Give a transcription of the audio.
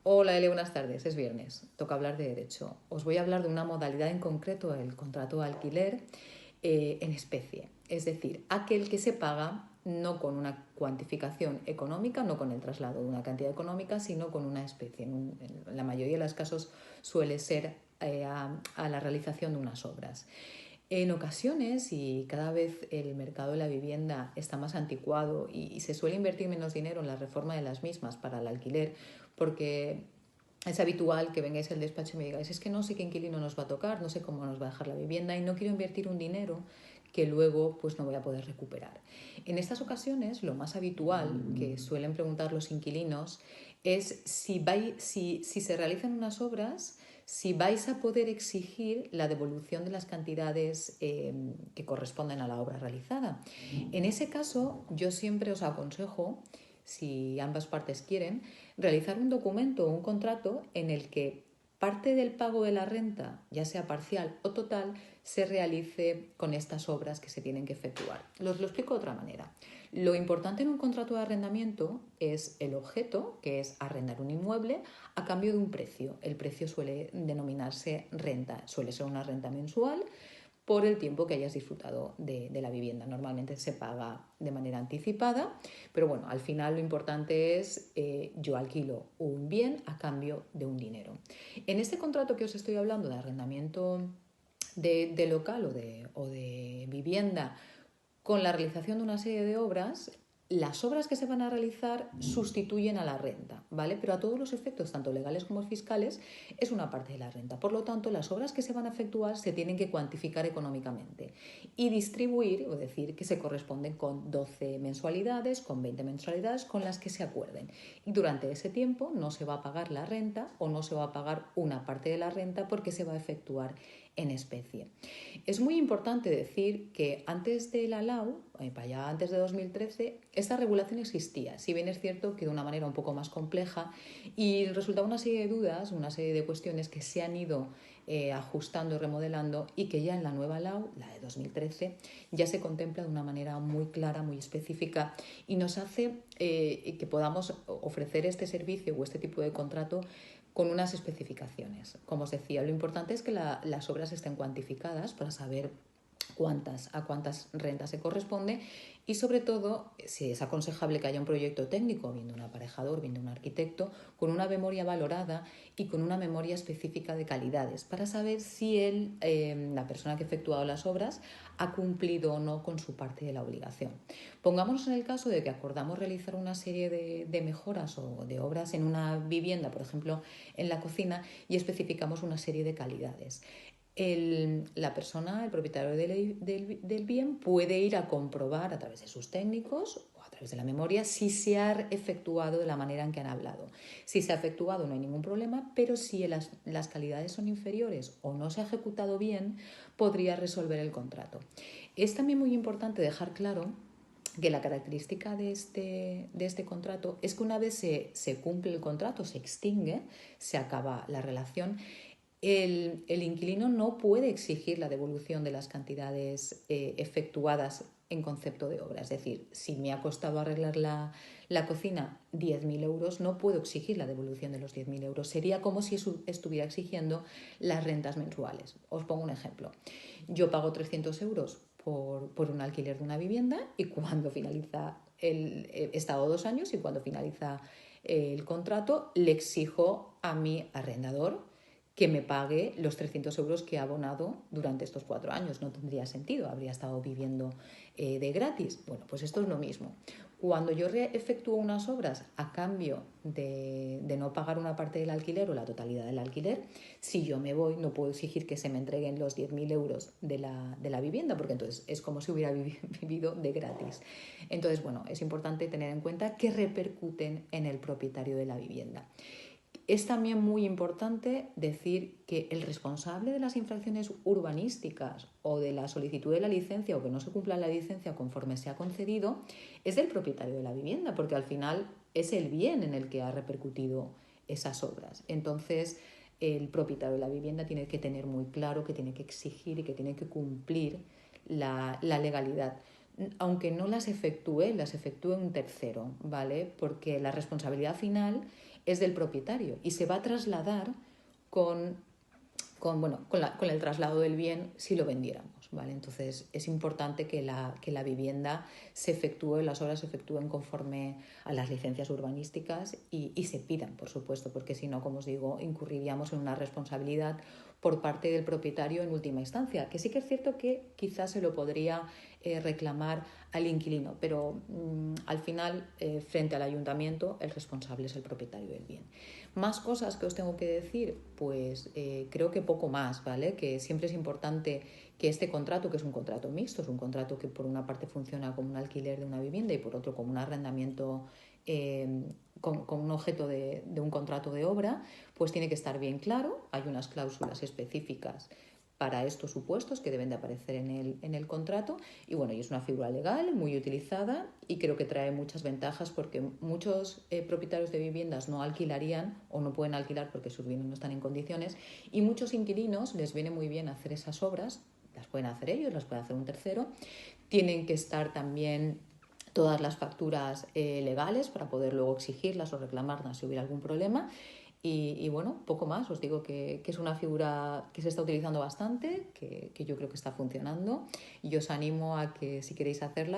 Hola Ele, buenas tardes. Es viernes, toca hablar de derecho. Os voy a hablar de una modalidad en concreto, el contrato de alquiler en especie. Es decir, aquel que se paga no con una cuantificación económica, no con el traslado de una cantidad económica, sino con una especie. En la mayoría de los casos suele ser a la realización de unas obras. En ocasiones, y cada vez el mercado de la vivienda está más anticuado y se suele invertir menos dinero en la reforma de las mismas para el alquiler, porque es habitual que vengáis al despacho y me digáis, es que no sé qué inquilino nos va a tocar, no sé cómo nos va a dejar la vivienda y no quiero invertir un dinero que luego pues no voy a poder recuperar. En estas ocasiones, lo más habitual que suelen preguntar los inquilinos es si se realizan unas obras, si vais a poder exigir la devolución de las cantidades que corresponden a la obra realizada. En ese caso, yo siempre os aconsejo, si ambas partes quieren, realizar un documento o un contrato en el que parte del pago de la renta, ya sea parcial o total, se realice con estas obras que se tienen que efectuar. Os lo explico de otra manera. Lo importante en un contrato de arrendamiento es el objeto, que es arrendar un inmueble a cambio de un precio. El precio suele denominarse renta, suele ser una renta mensual por el tiempo que hayas disfrutado de la vivienda. Normalmente se paga de manera anticipada, pero bueno, al final lo importante es yo alquilo un bien a cambio de un dinero. En este contrato que os estoy hablando de arrendamiento de local o de vivienda con la realización de una serie de obras, las obras que se van a realizar sustituyen a la renta, ¿vale? Pero a todos los efectos, tanto legales como fiscales, es una parte de la renta. Por lo tanto, las obras que se van a efectuar se tienen que cuantificar económicamente y distribuir, es decir, que se corresponden con 12 mensualidades, con 20 mensualidades, con las que se acuerden. Y durante ese tiempo no se va a pagar la renta o no se va a pagar una parte de la renta porque se va a efectuar en especie. Es muy importante decir que antes de la LAU, para allá antes de 2013, esta regulación existía, si bien es cierto que de una manera un poco más compleja y resultaba una serie de dudas, una serie de cuestiones que se han ido ajustando y remodelando y que ya en la nueva LAU, la de 2013, ya se contempla de una manera muy clara, muy específica y nos hace que podamos ofrecer este servicio o este tipo de contrato con unas especificaciones. Como os decía, lo importante es que las obras estén cuantificadas para saber a cuántas rentas se corresponde y sobre todo si es aconsejable que haya un proyecto técnico, viendo un aparejador, viendo un arquitecto, con una memoria valorada y con una memoria específica de calidades para saber si la persona que ha efectuado las obras ha cumplido o no con su parte de la obligación. Pongámonos en el caso de que acordamos realizar una serie de mejoras o de obras en una vivienda, por ejemplo en la cocina, y especificamos una serie de calidades. La persona, el propietario del bien, puede ir a comprobar a través de sus técnicos o a través de la memoria si se ha efectuado de la manera en que han hablado. Si se ha efectuado no hay ningún problema, pero si las calidades son inferiores o no se ha ejecutado bien, podría resolver el contrato. Es también muy importante dejar claro que la característica de este contrato es que una vez se cumple el contrato, se extingue, se acaba la relación, el inquilino no puede exigir la devolución de las cantidades efectuadas en concepto de obra. Es decir, si me ha costado arreglar la cocina 10.000 euros, no puedo exigir la devolución de los 10.000 euros. Sería como si estuviera exigiendo las rentas mensuales. Os pongo un ejemplo. Yo pago 300 euros por un alquiler de una vivienda y cuando finaliza he estado 2 años y cuando finaliza el contrato le exijo a mi arrendador que me pague los 300 euros que ha abonado durante estos 4 años. No tendría sentido, habría estado viviendo de gratis. Bueno, pues esto es lo mismo. Cuando yo efectúo unas obras a cambio de no pagar una parte del alquiler o la totalidad del alquiler, si yo me voy no puedo exigir que se me entreguen los 10.000 euros de la vivienda, porque entonces es como si hubiera vivido de gratis. Entonces, bueno, es importante tener en cuenta que repercuten en el propietario de la vivienda. Es también muy importante decir que el responsable de las infracciones urbanísticas o de la solicitud de la licencia o que no se cumpla la licencia conforme se ha concedido es el propietario de la vivienda, porque al final es el bien en el que ha repercutido esas obras. Entonces, el propietario de la vivienda tiene que tener muy claro que tiene que exigir y que tiene que cumplir la legalidad, aunque no las efectúe un tercero, ¿vale? Porque la responsabilidad final es del propietario y se va a trasladar con el traslado del bien si lo vendiéramos, ¿vale? Entonces es importante que la vivienda se efectúe, las obras se efectúen conforme a las licencias urbanísticas y se pidan, por supuesto, porque si no, como os digo, incurriríamos en una responsabilidad por parte del propietario en última instancia, que sí que es cierto que quizás se lo podría reclamar al inquilino, pero al final, frente al ayuntamiento, el responsable es el propietario del bien. Más cosas que os tengo que decir, pues creo que poco más, ¿vale? Que siempre es importante que este contrato, que es un contrato mixto, es un contrato que por una parte funciona como un alquiler de una vivienda y por otro como un arrendamiento con un objeto de un contrato de obra, pues tiene que estar bien claro. Hay unas cláusulas específicas para estos supuestos que deben de aparecer en el contrato y bueno, y es una figura legal muy utilizada y creo que trae muchas ventajas porque muchos propietarios de viviendas no alquilarían o no pueden alquilar porque sus bienes no están en condiciones y muchos inquilinos les viene muy bien hacer esas obras, las pueden hacer ellos, las puede hacer un tercero, tienen que estar también todas las facturas legales para poder luego exigirlas o reclamarlas si hubiera algún problema. Y bueno, poco más, os digo que es una figura que se está utilizando bastante, que yo creo que está funcionando y os animo a que si queréis hacerla